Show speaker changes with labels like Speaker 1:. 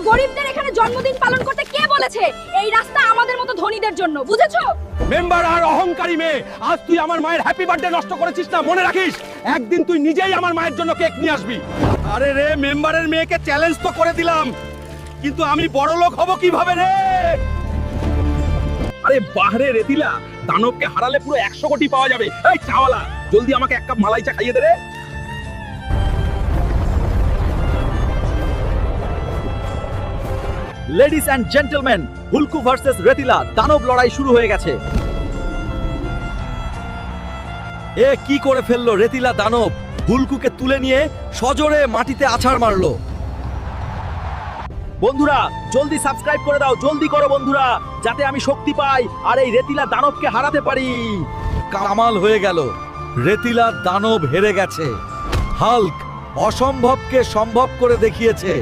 Speaker 1: গরিবদের এখানে জন্মদিন পালন করতে কে বলেছে? এই রাস্তা আমাদের মতো ধনীদের জন্য, বুঝেছো?
Speaker 2: মেম্বার আর অহংকারী মেয়ে, আজ তুই আমার মায়ের হ্যাপি বার্থডে নষ্ট করেছিস না, মনে রাখিস একদিন তুই নিজেই আমার মায়ের জন্য কেক নিয়ে আসবি। আরে রে, মেম্বারের মেয়েকে চ্যালেঞ্জ তো করে দিলাম, কিন্তু আমি বড় লোক হব কিভাবে রে? আরে বাহরে রেতিলা, দানবকে হারালে পুরো 100 কোটি পাওয়া যাবে। এই চাওয়ালা, জলদি আমাকে এক কাপ মালাই চা খাইয়ে দে রে।
Speaker 3: লেডিস অ্যান্ড জেন্টলম্যান, হুলকু ভার্সেস রেতিলা দানব লড়াই শুরু হয়ে গেছে। এ কি করে ফেললো রেতিলা দানব, হুলকুকে তুলে নিয়ে সজোরে মাটিতে আছাড় মারলো। বন্ধুরা জলদি সাবস্ক্রাইব করে দাও, জলদি করো বন্ধুরা, যাতে আমি শক্তি পাই আর এই রেতিলা দানবকে হারাতে পারি। কামাল হয়ে গেল, রেতিলা দানব হেরে গেছে। হাল্ক অসম্ভবকে সম্ভব করে দেখিয়েছে।